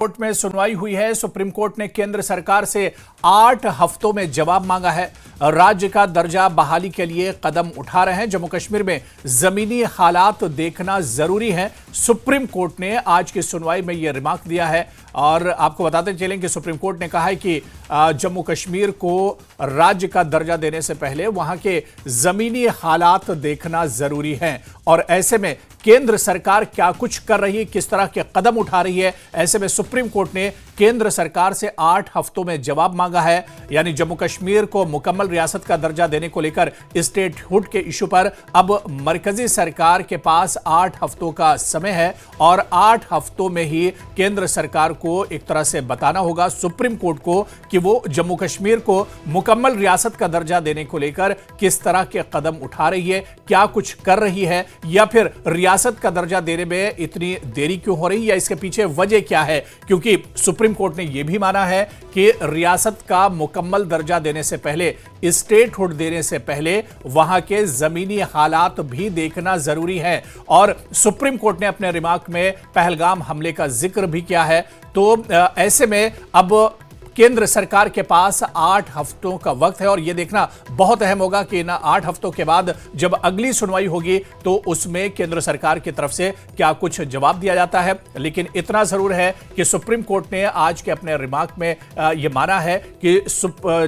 Court में सुनवाई हुई है। सुप्रीम कोर्ट ने केंद्र सरकार से 8 हफ्तों में जवाब मांगा है। राज्य का दर्जा बहाली के लिए कदम उठा रहे हैं। जम्मू कश्मीर में जमीनी हालात देखना जरूरी है। सुप्रीम कोर्ट ने आज की सुनवाई में यह रिमार्क दिया है और आपको बताते चलें कि सुप्रीम कोर्ट ने कहा है कि जम्मू कश्मीर को राज्य का दर्जा देने से पहले वहां के जमीनी हालात देखना जरूरी है और ऐसे में केंद्र सरकार क्या कुछ कर रही है, किस तरह के कदम उठा रही है। ऐसे में सुप्रीम कोर्ट ने केंद्र सरकार से 8 हफ्तों में जवाब मांगा है। यानी जम्मू कश्मीर को मुकम्मल रियासत का दर्जा देने को लेकर स्टेटहुड के इशू पर अब मरकजी सरकार के पास 8 हफ्तों का समय है और 8 हफ्तों में ही केंद्र सरकार को एक तरह से बताना होगा सुप्रीम कोर्ट को कि वो जम्मू कश्मीर को मुकम्मल रियासत का दर्जा देने को लेकर किस तरह के कदम उठा रही है, क्या कुछ कर रही है या फिर रियासत का दर्जा देने में इतनी देरी क्यों हो रही है या इसके पीछे वजह क्या है। क्योंकि सुप्रीम कोर्ट ने यह भी माना है कि रियासत का मुकम्मल दर्जा देने से पहले, स्टेटहुड देने से पहले वहां के जमीनी हालात भी देखना जरूरी है और सुप्रीम कोर्ट ने अपने रिमार्क में पहलगाम हमले का जिक्र भी किया है। तो ऐसे में अब केंद्र सरकार के पास 8 हफ्तों का वक्त है और यह देखना बहुत अहम होगा कि इन 8 हफ्तों के बाद जब अगली सुनवाई होगी तो उसमें केंद्र सरकार की तरफ से क्या कुछ जवाब दिया जाता है। लेकिन इतना जरूर है कि सुप्रीम कोर्ट ने आज के अपने रिमार्क में यह माना है कि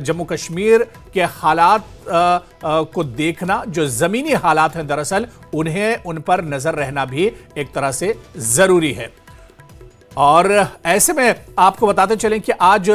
जम्मू कश्मीर के हालात को देखना, जो जमीनी हालात हैं दरअसल उन पर नजर रहना भी एक तरह से जरूरी है। और ऐसे में आपको बताते चलें कि आज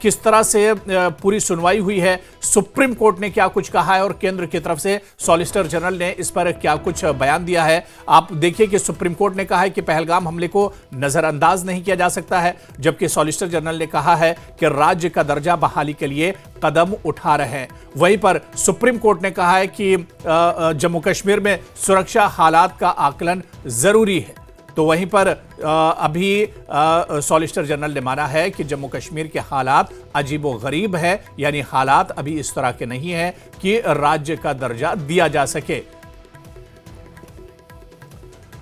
किस तरह से पूरी सुनवाई हुई है, सुप्रीम कोर्ट ने क्या कुछ कहा है और केंद्र की तरफ से सॉलिसिटर जनरल ने इस पर क्या कुछ बयान दिया है। आप देखिए कि सुप्रीम कोर्ट ने कहा है कि पहलगाम हमले को नजरअंदाज नहीं किया जा सकता है, जबकि सॉलिसिटर जनरल ने कहा है कि राज्य का दर्जा बहाली के लिए कदम उठा रहे हैं। वहीं पर सुप्रीम कोर्ट ने कहा है कि जम्मू कश्मीर में सुरक्षा हालात का आकलन जरूरी है। तो वहीं पर अभी सॉलिसिटर जनरल ने माना है कि जम्मू कश्मीर के हालात अजीबोगरीब है, यानी हालात अभी इस तरह के नहीं है कि राज्य का दर्जा दिया जा सके।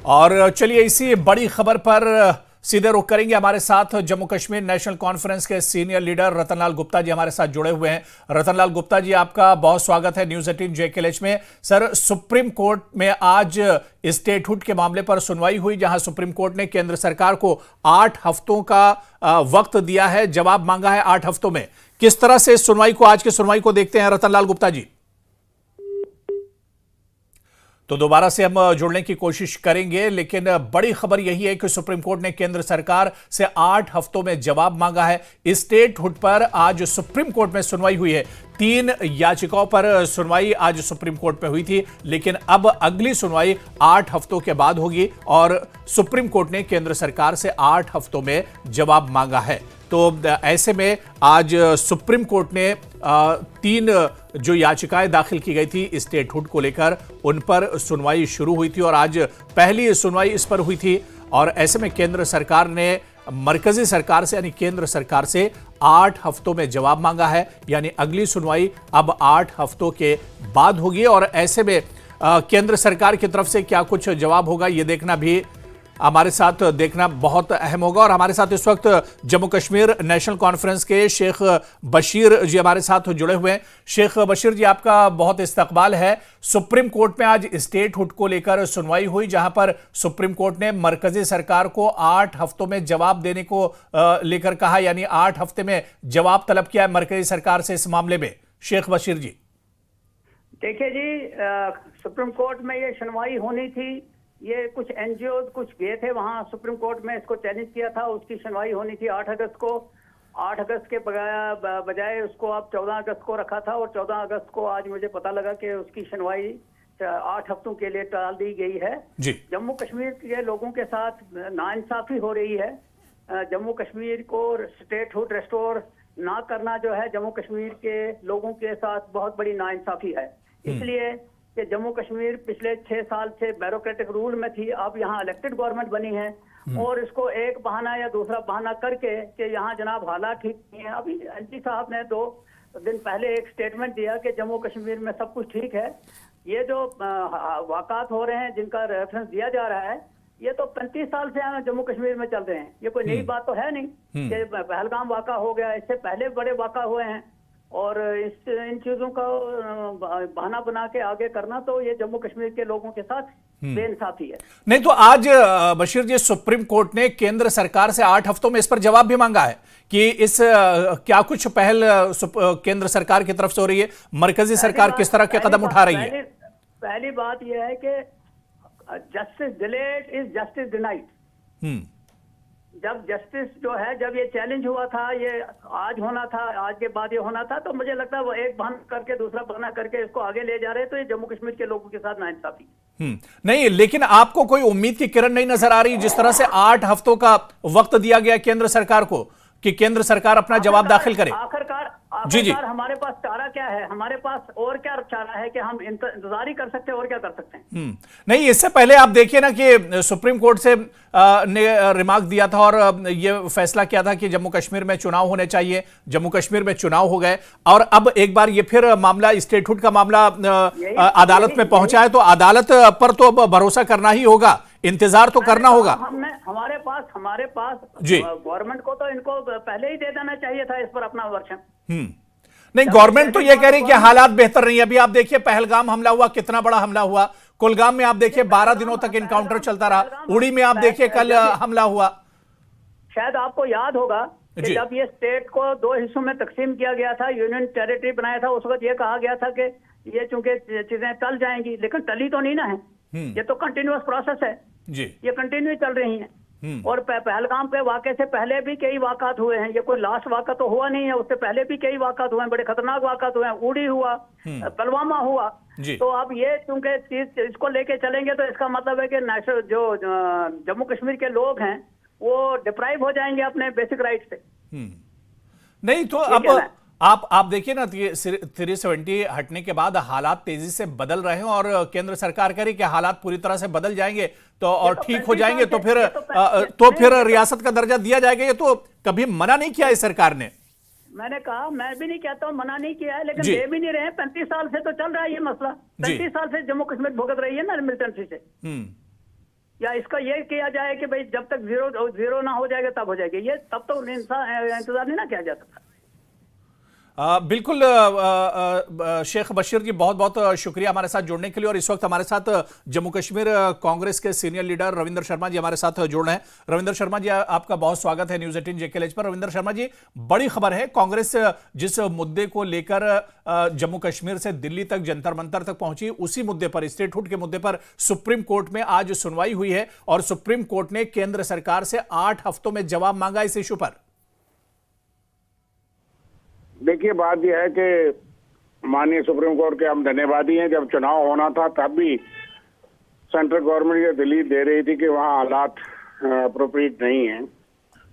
और चलिए इसी बड़ी खबर पर सीधे रुख करेंगे। हमारे साथ जम्मू कश्मीर नेशनल कॉन्फ्रेंस के सीनियर लीडर रतनलाल गुप्ता जी हमारे साथ जुड़े हुए हैं। रतनलाल गुप्ता जी, आपका बहुत स्वागत है न्यूज़ 18 JKLH में। सर, सुप्रीम कोर्ट में आज स्टेटहुड के मामले पर सुनवाई हुई, जहां सुप्रीम कोर्ट ने केंद्र सरकार को 8 हफ्तों का वक्त दिया है, जवाब मांगा है 8 हफ्तों में। किस तरह से सुनवाई को, आज की सुनवाई को देखते हैं रतनलाल गुप्ता जी? तो दोबारा से हम जुड़ने की कोशिश करेंगे, लेकिन बड़ी खबर यही है कि सुप्रीम कोर्ट ने केंद्र सरकार से 8 हफ्तों में जवाब मांगा है। स्टेटहुड पर आज सुप्रीम कोर्ट में सुनवाई हुई है। 3 याचिकाओं पर सुनवाई आज सुप्रीम कोर्ट में हुई थी, लेकिन अब अगली सुनवाई 8 हफ्तों के बाद होगी और सुप्रीम कोर्ट ने केंद्र सरकार से 8 हफ्तों में जवाब मांगा है। तो ऐसे में आज सुप्रीम कोर्ट ने 3 जो याचिकाएं दाखिल की गई थी स्टेटहुड को लेकर, उन पर सुनवाई शुरू हुई थी और आज पहली सुनवाई इस पर हुई थी। और ऐसे में केंद्र सरकार ने मरकजी सरकार से, यानी केंद्र सरकार से 8 हफ्तों में जवाब मांगा है, यानी अगली सुनवाई अब 8 हफ्तों के बाद होगी। और ऐसे में केंद्र सरकार की तरफ से क्या कुछ जवाब होगा, यह देखना भी हमारे साथ देखना बहुत अहम होगा। और हमारे साथ इस वक्त जम्मू कश्मीर नेशनल कॉन्फ्रेंस के शेख बशीर जी हमारे साथ जुड़े हुए हैं। शेख बशीर जी, आपका बहुत इस्तकबाल है। सुप्रीम कोर्ट में आज स्टेटहुड को लेकर सुनवाई हुई, जहां पर सुप्रीम कोर्ट ने मरकजी सरकार को 8 हफ्तों में जवाब देने को लेकर कहा, यानी 8 हफ्ते में जवाब तलब किया है मरकजी सरकार से इस मामले में। शेख बशीर जी, देखिए जी, सुप्रीम कोर्ट में ये सुनवाई होनी थी। ये कुछ एनजीओ कुछ गए थे वहां सुप्रीम कोर्ट में, इसको चैलेंज किया था। उसकी सुनवाई होनी थी 8 अगस्त को। 8 अगस्त के बजाय उसको अब 14 अगस्त को रखा था और 14 अगस्त को आज मुझे पता लगा कि उसकी सुनवाई 8 हफ्तों के लिए टाल दी गई है जी। जम्मू कश्मीर के लोगों के साथ नाइंसाफी हो रही है। जम्मू कश्मीर को स्टेटहुड रेस्टोर ना करना जो है जम्मू कश्मीर के लोगों के साथ बहुत बड़ी नाइंसाफी है। इसलिए कि जम्मू कश्मीर पिछले 6 साल से ब्यूरोक्रेटिक रूल में थी, अब यहाँ इलेक्टेड गवर्नमेंट बनी है और इसको एक बहाना या दूसरा बहाना करके कि यहाँ जनाब हालात ठीक नहीं है। अभी एलजी साहब ने 2 दिन पहले एक स्टेटमेंट दिया कि जम्मू कश्मीर में सब कुछ ठीक है। ये जो वाक़ात हो रहे हैं जिनका रेफरेंस दिया जा रहा है, ये तो 35 साल से हम जम्मू कश्मीर में चल रहे हैं, ये कोई नई बात तो है नहीं कि पहलगाम वाक़ा हो गया, इससे पहले बड़े वाक़ा हुए हैं। और इन चीजों का बहाना बना के आगे करना तो ये जम्मू कश्मीर के लोगों के साथ बेइंसाफी है। नहीं तो आज बशीर जी, सुप्रीम कोर्ट ने केंद्र सरकार से 8 हफ्तों में इस पर जवाब भी मांगा है कि इस क्या कुछ पहल केंद्र सरकार की तरफ से हो रही है, मरकजी सरकार किस तरह के कदम उठा रही है? पहली बात यह है कि justice delayed is justice denied. जब जस्टिस जो है, जब ये चैलेंज हुआ था, ये आज होना था, आज के बाद ये होना था, तो मुझे लगता है वो एक बहाना करके दूसरा बहाना करके इसको आगे ले जा रहे हैं, तो ये जम्मू कश्मीर के लोगों के साथ नाइंसाफी। नहीं, लेकिन आपको कोई उम्मीद की किरण नहीं नजर आ रही जिस तरह से 8 हफ्तों का वक्त दिया गया केंद्र सरकार को कि केंद्र सरकार अपना जवाब दाखिल करे? आखिरकार जी हमारे पास चारा क्या है? हमारे पास और क्या चारा है कि हम इंतजार ही कर सकते हैं, और क्या कर सकते हैं? नहीं, इससे पहले आप देखिए ना कि सुप्रीम कोर्ट से ने रिमार्क दिया था और ये फैसला किया था कि जम्मू कश्मीर में चुनाव होने चाहिए। जम्मू कश्मीर में चुनाव हो गए और अब एक बार ये फिर मामला, स्टेटहुड का मामला अदालत में पहुंचा है, तो अदालत पर तो भरोसा करना ही होगा, इंतजार तो करना होगा। हमारे पास जी, गवर्नमेंट को तो इनको पहले ही दे देना चाहिए था इस पर अपना वर्षन। नहीं, गवर्नमेंट तो ये कह रही है कि हालात बेहतर नहीं है। अभी आप देखिए पहलगाम हमला हुआ, कितना बड़ा हमला हुआ। कुलगाम में आप देखिए 12 दिनों तक इनकाउंटर चलता रहा। उड़ी में आप देखिए कल हमला हुआ। शायद आपको याद होगा कि जब ये स्टेट को 2 हिस्सों में तकसीम किया गया था, यूनियन टेरिटरी बनाया था, उस वक्त ये कहा गया था कि ये चूंकि चीजें टल जाएंगी, लेकिन टली तो नहीं ना है। ये तो कंटिन्यूअस प्रोसेस है जी, ये कंटिन्यू चल रही है। और पहलगाम पे वाकये से पहले भी कई वाक़ात हुए हैं, ये कोई लास्ट वाक़ा तो हुआ नहीं है, उससे पहले भी कई वाक़ात हुए हैं, बड़े खतरनाक वाक़ात हुए हैं। उड़ी हुआ, पुलवामा हुआ। तो अब ये चूंकि चीज इसको लेके चलेंगे तो इसका मतलब है कि नेशनल जो जम्मू कश्मीर के लोग हैं वो डिप्राइव हो जाएंगे अपने बेसिक राइट से। नहीं तो अब आप देखिए ना, 370 हटने के बाद हालात तेजी से बदल रहे हैं और केंद्र सरकार कह रही कि हालात पूरी तरह से बदल जाएंगे तो और ठीक हो जाएंगे तो फिर रियासत का दर्जा दिया जाएगा। ये तो कभी मना नहीं किया है सरकार ने। मैंने कहा, मैं भी नहीं कहता हूं मना नहीं किया है, लेकिन दे भी नहीं रहे। 35 साल से तो चल रहा है ये मसला। 35 साल से जम्मू कश्मीर भुगत रही है ना मिलिटेंसी से। या इसका ये किया जाए कि भाई जब तक जीरो ना हो जाएगा तब हो जाएगी, ये तब तो इंतजार नहीं ना किया जा सकता। बिल्कुल शेख बशीर जी, बहुत बहुत शुक्रिया हमारे साथ जुड़ने के लिए। और इस वक्त हमारे साथ जम्मू कश्मीर कांग्रेस के सीनियर लीडर रविंदर शर्मा जी हमारे साथ जुड़ रहे हैं। रविंदर शर्मा जी, आपका बहुत स्वागत है न्यूज 18 जेकेएलएच पर। रविंदर शर्मा जी, बड़ी खबर है, कांग्रेस जिस मुद्दे को लेकर जम्मू कश्मीर से दिल्ली तक जंतर मंतर तक पहुंची, उसी मुद्दे पर, स्टेटहुड के मुद्दे पर सुप्रीम कोर्ट में आज सुनवाई हुई है और सुप्रीम कोर्ट ने केंद्र सरकार से 8 हफ्तों में जवाब मांगा इस इशू पर। देखिए, बात यह है कि माननीय सुप्रीम कोर्ट के हम धन्यवादी हैं। जब चुनाव होना था तब भी सेंट्रल गवर्नमेंट ये दलील दे रही थी कि वहाँ हालात अप्रोप्रिएट नहीं है,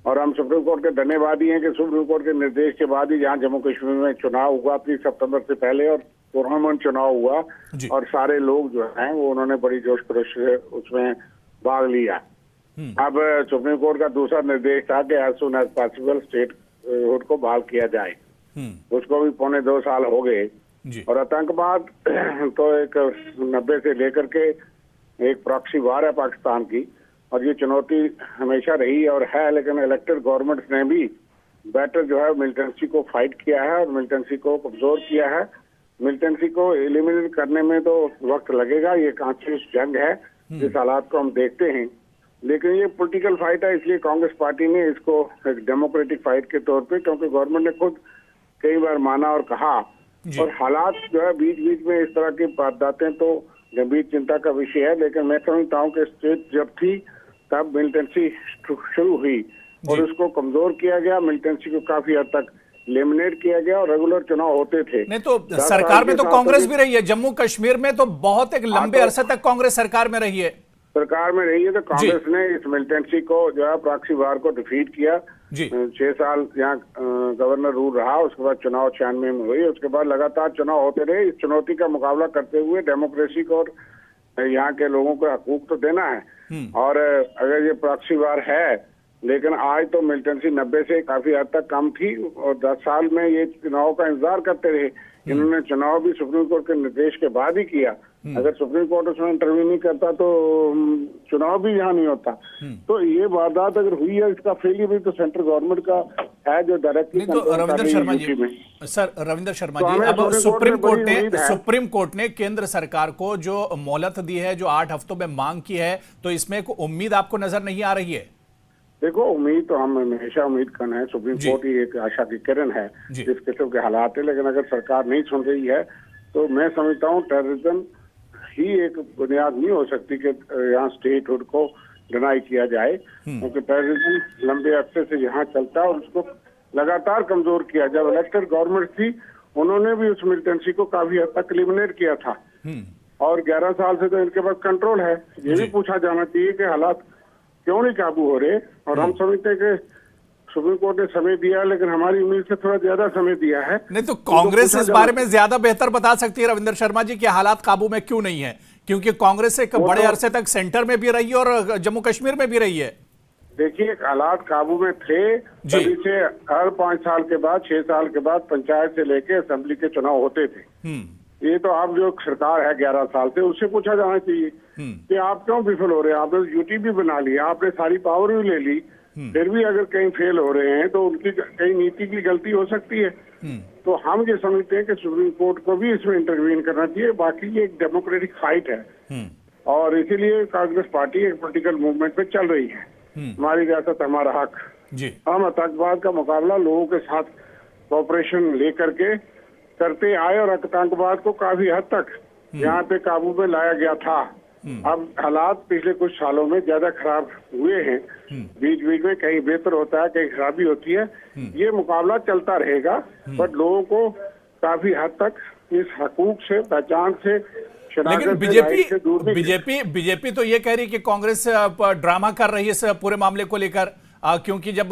और हम सुप्रीम कोर्ट के धन्यवादी हैं कि सुप्रीम कोर्ट के निर्देश के बाद ही जहाँ जम्मू कश्मीर में चुनाव हुआ 30 सितंबर से पहले और टूर्नामेंट चुनाव हुआ और सारे लोग जो हैं वो उन्होंने बड़ी जोश खरोश से उसमें भाग लिया। अब सुप्रीम कोर्ट का दूसरा निर्देश था कि as soon as possible statehood को बहाल किया जाए। उसको भी 2.25 साल हो गए। और आतंकवाद तो एक 90 से लेकर के एक प्रॉक्सी वार है पाकिस्तान की, और ये चुनौती हमेशा रही और है। लेकिन इलेक्टेड गवर्नमेंट्स ने भी बेटर जो है मिलिटेंसी को फाइट किया है और मिलिटेंसी को कमजोर किया है। मिलिटेंसी को एलिमिनेट करने में तो वक्त लगेगा, ये कॉन्स्टिट्यूशन जंग है जिस हालात को हम देखते हैं। लेकिन ये पॉलिटिकल फाइट है, इसलिए कांग्रेस पार्टी ने इसको एक डेमोक्रेटिक फाइट के तौर पे, क्योंकि गवर्नमेंट ने खुद कई बार माना और कहा, और हालात जो है बीच बीच में इस तरह की वारदातें तो गंभीर चिंता का विषय है। लेकिन मैं समझता हूँ कि स्टेट जब थी तब मिलिटेंसी शुरू हुई और उसको कमजोर किया गया, मिलिटेंसी को काफी हद तक एलिमिनेट किया गया और रेगुलर चुनाव होते थे। नहीं तो सरकार में तो कांग्रेस भी रही है, जम्मू कश्मीर में तो बहुत एक लंबे अरसे तक कांग्रेस सरकार में रही है। सरकार में रही है तो कांग्रेस ने इस मिलिटेंसी को जो है प्रॉक्सी वार को डिफीट किया। 6 साल यहाँ गवर्नर रूल रहा, उसके बाद चुनाव 96 में हुई, उसके बाद लगातार चुनाव होते रहे। इस चुनौती का मुकाबला करते हुए डेमोक्रेसी को और यहाँ के लोगों को हकूक तो देना है। और अगर ये प्रॉक्सी वार है, लेकिन आज तो मिलिटेंसी 90 से काफी हद तक कम थी और 10 साल में ये चुनाव का इंतजार करते रहे। इन्होंने चुनाव भी सुप्रीम कोर्ट के निर्देश के बाद ही किया, अगर सुप्रीम कोर्ट उसमें इंटरव्यू नहीं करता तो चुनाव भी यहाँ नहीं होता। तो ये वारदात अगर हुई है, इसका फेलियर भी तो सेंट्रल गवर्नमेंट का है जो डायरेक्टली नहीं तो रविंदर शर्मा जी, सर रविंदर शर्मा जी, अब सुप्रीम कोर्ट ने केंद्र सरकार को जो मोहलत दी है, जो 8 हफ्तों में मांग की है, तो इसमें कोई उम्मीद आपको नजर नहीं आ रही है? देखो, उम्मीद तो हम हमेशा उम्मीद करना है, सुप्रीम कोर्ट ही एक आशा की किरण है जिस किस्म के हालात है। लेकिन अगर सरकार नहीं सुन रही है तो मैं समझता हूँ टेररिज्म ही एक बुनियाद नहीं हो सकती कि यहाँ स्टेटहुड को डिनाई किया जाए, क्योंकि टेररिज्म लंबे अरसे से यहाँ चलता है और उसको लगातार कमजोर किया। जब इलेक्टेड गवर्नमेंट थी उन्होंने भी उस मिलिटेंसी को काफी हद तक एलिमिनेट किया था, और 11 साल से तो इनके पास कंट्रोल है। ये भी पूछा जाना चाहिए कि हालात क्यों नहीं काबू हो रहे। और हम समझते हैं कि सुप्रीम कोर्ट ने समय दिया, लेकिन हमारी उम्मीद से थोड़ा ज्यादा समय दिया है। नहीं तो कांग्रेस इस बारे में ज्यादा बेहतर बता सकती है रविंदर शर्मा जी कि हालात काबू में क्यों नहीं है, क्योंकि कांग्रेस एक बड़े अरसे तक सेंटर में भी रही है और जम्मू कश्मीर में भी रही है। देखिए, हालात काबू में थे तभी से हर 5 साल के बाद, 6 साल के बाद पंचायत से लेके असेंबली के चुनाव होते थे। ये तो आप जो सरकार है 11 साल से, उससे पूछा जाना चाहिए कि आप क्यों विफल हो रहे हैं। आपने यूटी भी बना लिया, आपने सारी पावर भी ले ली, फिर भी अगर कहीं फेल हो रहे हैं तो उनकी कहीं नीति की गलती हो सकती है। तो हम ये समझते हैं कि सुप्रीम कोर्ट को भी इसमें इंटरवीन करना चाहिए। बाकी ये एक डेमोक्रेटिक फाइट है और इसीलिए कांग्रेस पार्टी एक पॉलिटिकल मूवमेंट पे चल रही है। हमारी रियासत हमारा हक, हम आतंकवाद का मुकाबला लोगों के साथ कोऑपरेशन लेकर के करते आए और आतंकवाद को काफी हद तक यहाँ पे काबू में लाया गया था। अब हालात पिछले कुछ सालों में ज्यादा खराब हुए हैं, बीच बीच में कहीं बेहतर होता है, कहीं खराबी होती है। ये मुकाबला चलता रहेगा, बट लोगों को काफी हद तक इस हकूक से, पहचान से, लेकिन बीजेपी तो ये कह रही कि कांग्रेस ड्रामा कर रही है इस पूरे मामले को लेकर, क्योंकि जब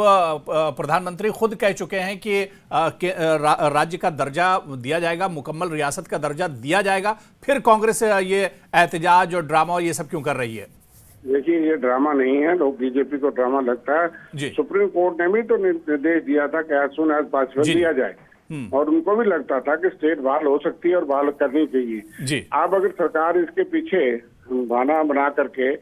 प्रधानमंत्री खुद कह चुके हैं कि राज्य का दर्जा दिया जाएगा, मुकम्मल रियासत का दर्जा दिया जाएगा, फिर कांग्रेस ये एहतजाज और ड्रामा और ये सब क्यों कर रही है? देखिए, ये ड्रामा नहीं है, लोग बीजेपी को ड्रामा लगता है। सुप्रीम कोर्ट ने भी तो निर्देश दिया था कि एज सून एज पॉसिबल दिया जाए, और उनको भी लगता था कि स्टेट बहाल हो सकती है और बहाल करनी चाहिए। अब अगर सरकार इसके पीछे बहाना बना करके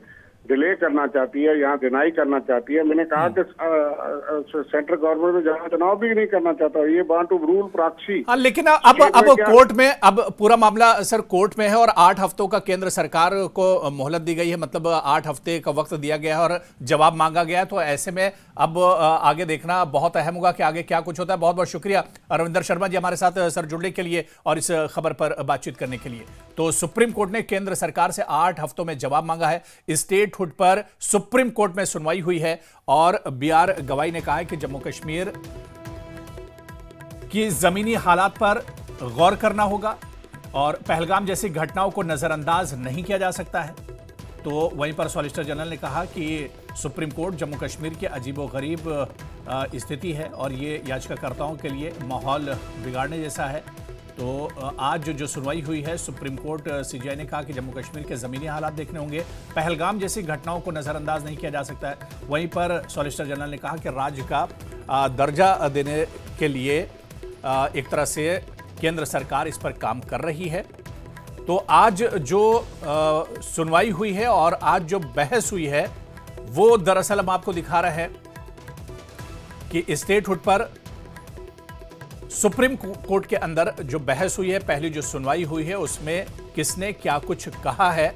डिले करना चाहती है, यहाँ डिनाई करना चाहती है, मैंने कहा कि सेंट्रल गवर्नमेंट में जहाँ चुनाव भी नहीं करना चाहता, ये वांट टू रूल प्रॉक्सी। लेकिन अब कोर्ट में, अब पूरा मामला सर कोर्ट में है और 8 हफ्तों का केंद्र सरकार को मोहलत दी गई है, मतलब 8 हफ्ते का वक्त दिया गया है और जवाब मांगा गया है। तो ऐसे में अब आगे देखना बहुत अहम होगा कि आगे क्या कुछ होता है। बहुत बहुत शुक्रिया रविंदर शर्मा जी हमारे साथ सर जुड़ने के लिए और इस खबर पर बातचीत करने के लिए। तो सुप्रीम कोर्ट ने केंद्र सरकार से 8 हफ्तों में जवाब मांगा है। स्टेटहुड पर सुप्रीम कोर्ट में सुनवाई हुई है और बीआर गवाई ने कहा है कि जम्मू कश्मीर की जमीनी हालात पर गौर करना होगा और पहलगाम जैसी घटनाओं को नजरअंदाज नहीं किया जा सकता है। तो वहीं पर सॉलिसिटर जनरल ने कहा कि सुप्रीम कोर्ट जम्मू कश्मीर की अजीबोगरीब स्थिति है और ये याचिकाकर्ताओं के लिए माहौल बिगाड़ने जैसा है। तो आज जो सुनवाई हुई है, सुप्रीम कोर्ट सीजीआई ने कहा कि जम्मू कश्मीर के ज़मीनी हालात देखने होंगे, पहलगाम जैसी घटनाओं को नज़रअंदाज नहीं किया जा सकता है। वहीं पर सॉलिसिटर जनरल ने कहा कि राज्य का दर्जा देने के लिए एक तरह से केंद्र सरकार इस पर काम कर रही है। तो आज जो सुनवाई हुई है और आज जो बहस हुई है वो दरअसल हम आपको दिखा रहे हैं कि स्टेटहुड पर सुप्रीम कोर्ट के अंदर जो बहस हुई है, पहली जो सुनवाई हुई है उसमें किसने क्या कुछ कहा है।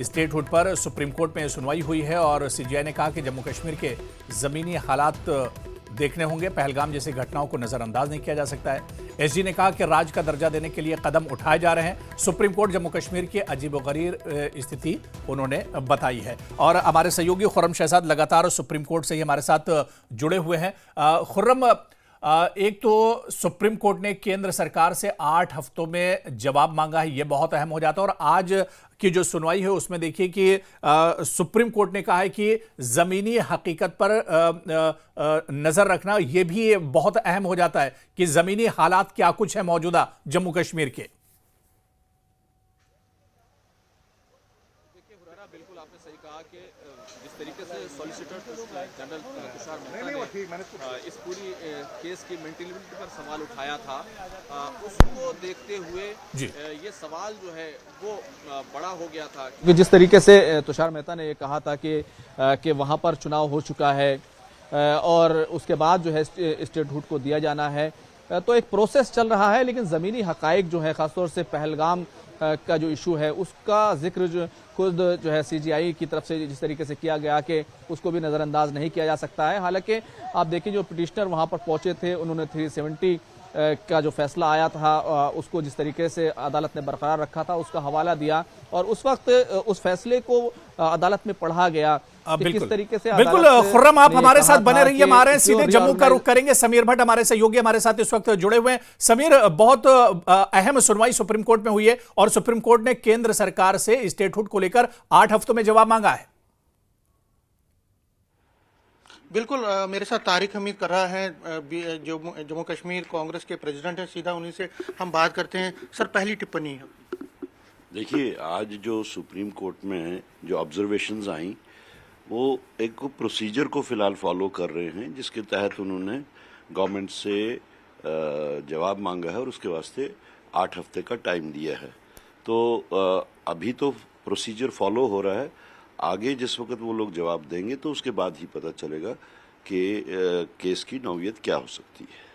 स्टेटहुड पर सुप्रीम कोर्ट में सुनवाई हुई है और सीजीआई ने कहा कि जम्मू कश्मीर के जमीनी हालात देखने होंगे, पहलगाम जैसी घटनाओं को नजरअंदाज नहीं किया जा सकता है। एसजी ने कहा कि राज्य का दर्जा देने के लिए कदम उठाए जा रहे हैं। सुप्रीम कोर्ट जम्मू कश्मीर की अजीबोगरीब स्थिति उन्होंने बताई है। और हमारे सहयोगी खुर्रम शहजाद लगातार सुप्रीम कोर्ट से ही हमारे साथ जुड़े हुए हैं। खुर्रम, एक तो सुप्रीम कोर्ट ने केंद्र सरकार से 8 हफ्तों में जवाब मांगा है, यह बहुत अहम हो जाता है। और आज की जो सुनवाई है उसमें देखिए कि सुप्रीम कोर्ट ने कहा है कि जमीनी हकीकत पर नजर रखना यह भी बहुत अहम हो जाता है कि जमीनी हालात क्या कुछ है मौजूदा जम्मू कश्मीर के। बिल्कुल आपने सही कहा कि जिस तरीके से सॉलिसिटर जनरल तुषार मेहता ने इस पूरी केस की मेंटेलिटी पर सवाल उठाया था, उसको देखते हुए ये सवाल जो है वो बड़ा हो गया था। क्योंकि जिस तरीके से तुषार मेहता ने ये कहा था कि वहाँ पर चुनाव हो चुका है और उसके बाद जो है स्टेटहुड को दिया जाना है, तो एक प्रोसेस चल रहा है, लेकिन ज़मीनी हकाइक जो है ख़ासतौर से पहलगाम का जो इशू है उसका जिक्र जो खुद जो है सीजीआई की तरफ से जिस तरीके से किया गया कि उसको भी नज़रअंदाज नहीं किया जा सकता है। हालांकि आप देखिए जो पिटिशनर वहां पर पहुंचे थे उन्होंने 370 का जो फैसला आया था उसको जिस तरीके से अदालत ने बरकरार रखा था उसका हवाला दिया और उस वक्त उस फैसले को अदालत में पढ़ा गया कि किस तरीके से। बिल्कुल खुर्रम, आप हमारे साथ बने रहिए। हमारे हैं सीधे जम्मू का रुख करेंगे। समीर भट्ट हमारे सहयोगी हमारे साथ इस वक्त जुड़े हुए हैं। समीर, बहुत अहम सुनवाई सुप्रीम कोर्ट में हुई है और सुप्रीम कोर्ट ने केंद्र सरकार से स्टेटहुड को लेकर 8 हफ्तों में जवाब मांगा है। बिल्कुल, मेरे साथ तारिक हमीद कर रहा है, जो जम्मू कश्मीर कांग्रेस के प्रेसिडेंट हैं। सीधा उन्हीं से हम बात करते हैं। सर, पहली टिप्पणी है। देखिए, आज जो सुप्रीम कोर्ट में जो ऑब्जर्वेशंस आई वो एक प्रोसीजर को फिलहाल फॉलो कर रहे हैं जिसके तहत उन्होंने गवर्नमेंट से जवाब मांगा है और उसके वास्ते 8 हफ्ते का टाइम दिया है। तो अभी तो प्रोसीजर फॉलो हो रहा है, आगे जिस वक्त वो लोग जवाब देंगे तो उसके बाद ही पता चलेगा कि केस की नौयत क्या हो सकती है।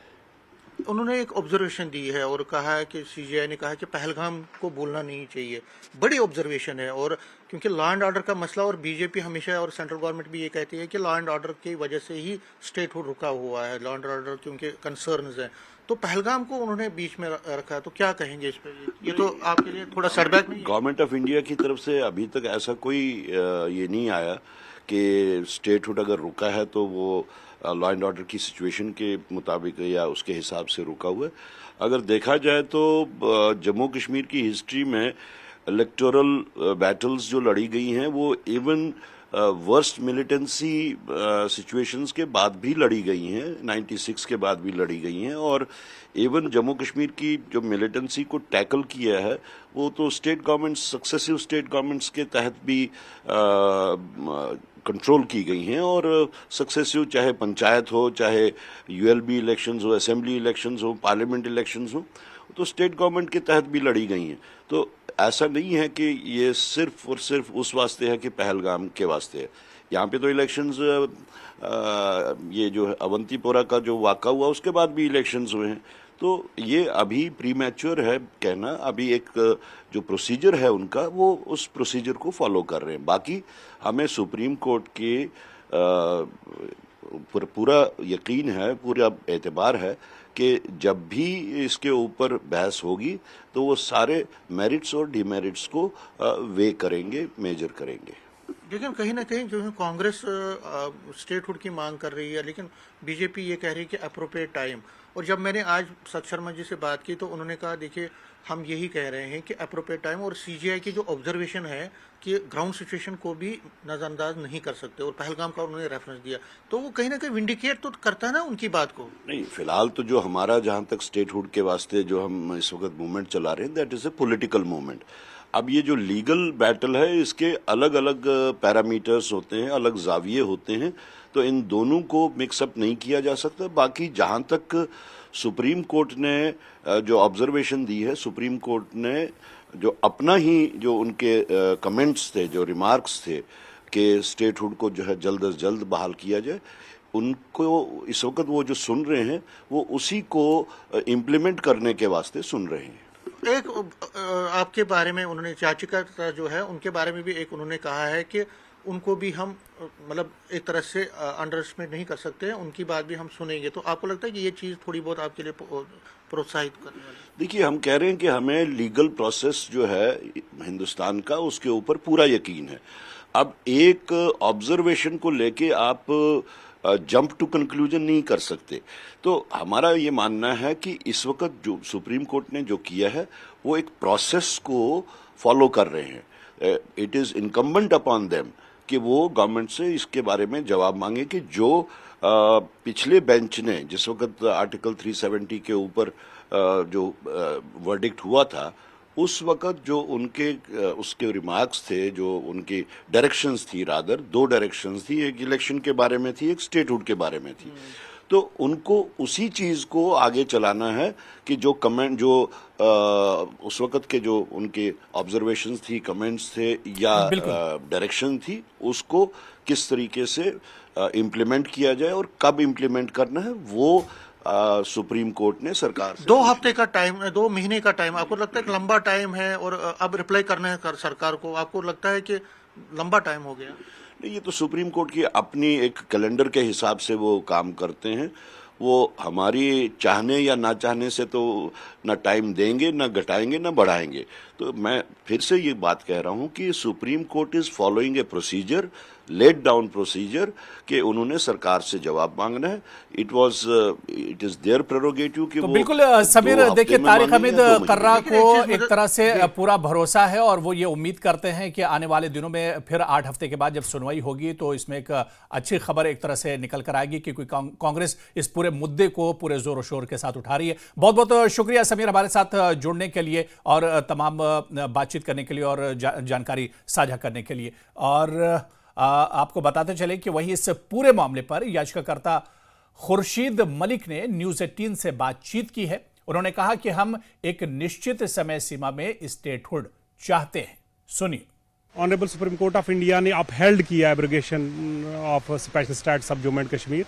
उन्होंने एक ऑब्जर्वेशन दी है और कहा है कि सीजीआई ने कहा है कि पहलगाम को बोलना नहीं चाहिए। बड़ी ऑब्जर्वेशन है, और क्योंकि लॉ एंड ऑर्डर का मसला, और बीजेपी हमेशा और सेंट्रल गवर्नमेंट भी ये कहती है कि लॉ एंड ऑर्डर की वजह से ही स्टेटहुड रुका हुआ है, लॉ एंड ऑर्डर क्योंकि कंसर्न्स हैं, तो पहलगाम को उन्होंने बीच में रखा है। तो क्या कहेंगे इस पर? ये तो आपके लिए थोड़ा सेटबैक नहीं है? गवर्नमेंट ऑफ इंडिया की तरफ से अभी तक ऐसा कोई ये नहीं आया कि स्टेटहुड अगर रुका है तो वो लॉ एंड ऑर्डर की सिचुएशन के मुताबिक या उसके हिसाब से रुका हुआ है। अगर देखा जाए तो जम्मू कश्मीर की हिस्ट्री में इलेक्टोरल बैटल्स जो लड़ी गई हैं वो इवन वर्स्ट मिलिटेंसी सिचुएशंस के बाद भी लड़ी गई हैं, 96 के बाद भी लड़ी गई हैं। और इवन जम्मू कश्मीर की जो मिलिटेंसी को टैकल किया है वो तो state governments, successive state governments के तहत भी कंट्रोल की गई हैं। और सक्सेसिव, चाहे पंचायत हो, चाहे यूएलबी इलेक्शंस हो, असेंबली इलेक्शंस हो, पार्लियामेंट इलेक्शंस हो, तो स्टेट गवर्नमेंट के तहत भी लड़ी गई हैं। तो ऐसा नहीं है कि ये सिर्फ और सिर्फ उस वास्ते है कि पहलगाम के वास्ते है। यहाँ पे तो इलेक्शंस, ये जो है अवंतीपोरा का जो वाक़ा हुआ उसके बाद भी इलेक्शंस हुए हैं। तो ये अभी प्रीमैच्योर है कहना। अभी एक जो प्रोसीजर है उनका, वो उस प्रोसीजर को फॉलो कर रहे हैं। बाकी हमें सुप्रीम कोर्ट के पूरा यकीन है, पूरा एतबार है कि जब भी इसके ऊपर बहस होगी तो वो सारे मेरिट्स और डिमेरिट्स को वे करेंगे, मेजर करेंगे। लेकिन कहीं ना कहीं जो है कांग्रेस स्टेटहुड की मांग कर रही है, लेकिन बीजेपी ये कह रही है कि अप्रोप्रिएट टाइम। और जब मैंने आज सत शर्मा जी से बात की तो उन्होंने कहा देखिए हम यही कह रहे हैं कि अप्रोप्रिएट टाइम, और सीजीआई की जो ऑब्जर्वेशन है कि ग्राउंड सिचुएशन को भी नज़रअंदाज नहीं कर सकते, और पहलगाम का उन्होंने रेफरेंस दिया, तो वो कहीं ना कहीं विंडिकेट तो करता है ना उनकी बात को। नहीं, फिलहाल तो जो हमारा जहां तक स्टेटहुड के वास्ते जो हम इस वक्त मूवमेंट चला रहे हैं, that is a political movement. अब ये जो लीगल बैटल है इसके अलग अलग पैरामीटर्स होते हैं, अलग जाविये होते हैं, तो इन दोनों को मिक्सअप नहीं किया जा सकता। बाकी जहां तक सुप्रीम कोर्ट ने जो ऑब्जर्वेशन दी है, सुप्रीम कोर्ट ने जो अपना ही जो उनके कमेंट्स थे, जो रिमार्क्स थे कि स्टेटहुड को जो है जल्द से जल्द बहाल किया जाए, उनको इस वक्त वो जो सुन रहे हैं वो उसी को इम्प्लीमेंट करने के वास्ते सुन रहे हैं। एक आपके बारे में उन्होंने, याचिका जो है उनके बारे में भी एक उन्होंने कहा है कि उनको भी हम मतलब एक तरह से अंडर एस्टिमेट नहीं कर सकते हैं, उनकी बात भी हम सुनेंगे। तो आपको लगता है कि ये चीज़ थोड़ी बहुत आपके लिए प्रोत्साहित करने वाली? देखिए, हम कह रहे हैं कि हमें लीगल प्रोसेस जो है हिंदुस्तान का, उसके ऊपर पूरा यकीन है। अब एक ऑब्जर्वेशन को लेके आप जंप टू कंक्लूजन नहीं कर सकते। तो हमारा ये मानना है कि इस वक्त जो सुप्रीम कोर्ट ने जो किया है वो एक प्रोसेस को फॉलो कर रहे हैं। It is incumbent upon them कि वो गवर्नमेंट से इसके बारे में जवाब मांगे कि जो पिछले बेंच ने जिस वक्त आर्टिकल 370 के ऊपर जो वर्डिक्ट हुआ था उस वक्त जो उनके उसके रिमार्क्स थे, जो उनकी डायरेक्शंस थी, रादर दो डायरेक्शंस थी, एक इलेक्शन के बारे में थी, एक स्टेटहुड के बारे में थी। तो उनको उसी चीज को आगे चलाना है कि जो कमेंट जो उस वक्त के जो उनके ऑब्जर्वेशंस थी, कमेंट्स थे या डायरेक्शन थी, उसको किस तरीके से इम्प्लीमेंट किया जाए और कब इम्प्लीमेंट करना है, वो सुप्रीम कोर्ट ने सरकार से 2 हफ्ते का टाइम, 2 महीने का टाइम, आपको लगता है कि लंबा टाइम है? और अब रिप्लाई करना है सरकार को, आपको लगता है कि लंबा टाइम हो गया? ये तो सुप्रीम कोर्ट की अपनी एक कैलेंडर के हिसाब से वो काम करते हैं। वो हमारी चाहने या ना चाहने से तो ना टाइम देंगे, ना घटाएंगे, ना बढ़ाएंगे। तो मैं फिर से ये बात कह रहा हूं कि Supreme Court is following a procedure, let down procedure, कि उन्होंने सरकार से जवाब मांगना है। इट इज देयर प्रेरोगेटिव कि तो वो बिल्कुल समीर, देखिए तारिक हमीद कर्रा को एक तरह से पूरा भरोसा है और वो ये उम्मीद करते हैं कि आने वाले दिनों में फिर 8 हफ्ते के बाद जब सुनवाई होगी तो इसमें एक अच्छी खबर एक तरह से निकल कर आएगी, क्योंकि कांग्रेस इस पूरे मुद्दे को पूरे जोर शोर के साथ उठा रही है। बहुत बहुत शुक्रिया समीर हमारे साथ जुड़ने के लिए और तमाम बातचीत करने के लिए और जानकारी साझा करने के लिए। और आपको बताते चले कि वही इस पूरे मामले पर याचिकाकर्ता खुर्शीद मलिक ने न्यूज़ 18 से बातचीत की है। उन्होंने कहा कि हम एक निश्चित समय सीमा में स्टेटहुड चाहते हैं। सुनिए। Honourable Supreme court of India ने अपहेल्ड किया abrogation of special status of Jammu and Kashmir.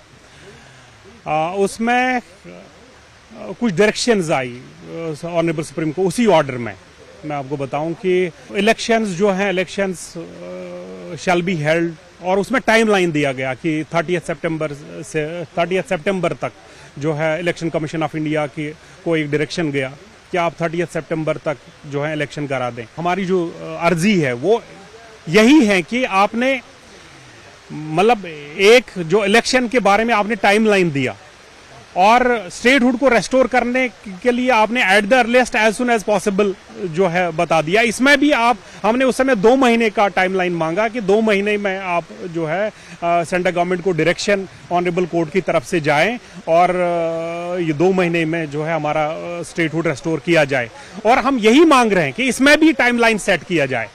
उसमें कुछ डायरेक्शंस आई ऑनरेबल सुप्रीम को उसी ऑर्डर में। मैं आपको बताऊं कि इलेक्शंस जो हैं, इलेक्शंस शैल बी हेल्ड, और उसमें टाइमलाइन दिया गया कि 30 सितंबर तक जो है इलेक्शन कमीशन ऑफ इंडिया की को एक डायरेक्शन गया कि आप 30 सितंबर तक जो है इलेक्शन करा दें। हमारी जो अर्जी है वो यही है कि आपने मतलब एक जो इलेक्शन के बारे में आपने टाइमलाइन दिया और स्टेटहुड को रेस्टोर करने के लिए आपने at the earliest as soon as possible जो है बता दिया। इसमें भी हमने उस समय 2 महीने का टाइमलाइन मांगा कि 2 महीने में आप जो है सेंट्रल गवर्नमेंट को डायरेक्शन ऑनरेबल कोर्ट की तरफ से जाएं और ये 2 महीने में जो है हमारा स्टेटहुड रेस्टोर किया जाए। और हम यही मांग रहे हैं कि इसमें भी टाइमलाइन सेट किया जाए,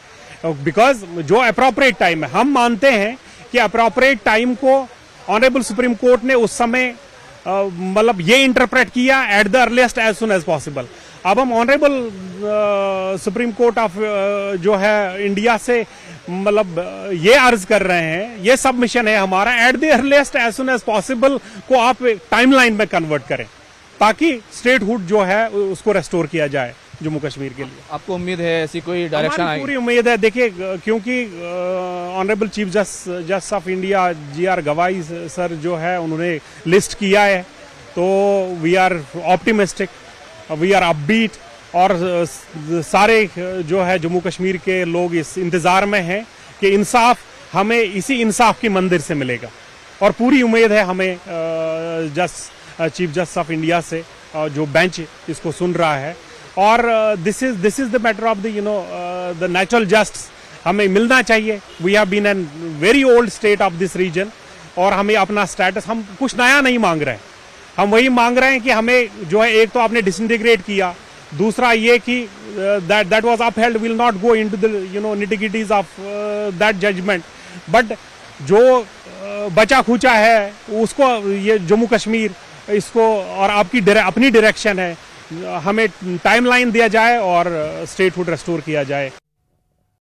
बिकॉज जो अप्रोप्रिएट टाइम है, हम मानते हैं कि अप्रोप्रिएट टाइम को ऑनरेबल सुप्रीम कोर्ट ने उस समय मतलब ये इंटरप्रेट किया at the earliest as soon as possible. अब हम ऑनरेबल सुप्रीम कोर्ट ऑफ जो है इंडिया से मतलब ये अर्ज कर रहे हैं, ये सबमिशन है हमारा, at the earliest as soon as possible को आप टाइमलाइन में कन्वर्ट करें ताकि स्टेटहुड जो है उसको रेस्टोर किया जाए जम्मू कश्मीर के लिए। आपको उम्मीद है ऐसी कोई डायरेक्शन आएगी? पूरी उम्मीद है। देखिए, क्योंकि honourable chief justice of India जी.आर. गवाई सर जो है उन्होंने लिस्ट किया है, तो we are optimistic, we are upbeat, और सारे जो है जम्मू कश्मीर के लोग इस इंतजार में हैं कि इंसाफ हमें इसी इंसाफ के मंदिर से मिलेगा। और पूरी उम्मीद है हमें चीफ जस्टिस ऑफ इंडिया से, जो बेंच इसको सुन रहा है। और this is the matter of the the natural justice हमें मिलना चाहिए। We have been an very old state of this region, और हमें अपना स्टेटस, हम कुछ नया नहीं मांग रहे हैं, हम वही मांग रहे हैं कि हमें जो है, एक तो आपने डिसइंटीग्रेट किया, दूसरा ये कि that was upheld, will not go into the nitty gritties of that judgement, but जो बचा खुचा है उसको ये जम्मू कश्मीर इसको, और आपकी अपनी डायरेक्शन है, हमें टाइमलाइन दिया जाए और स्टेटहुड रेस्टोर किया जाए।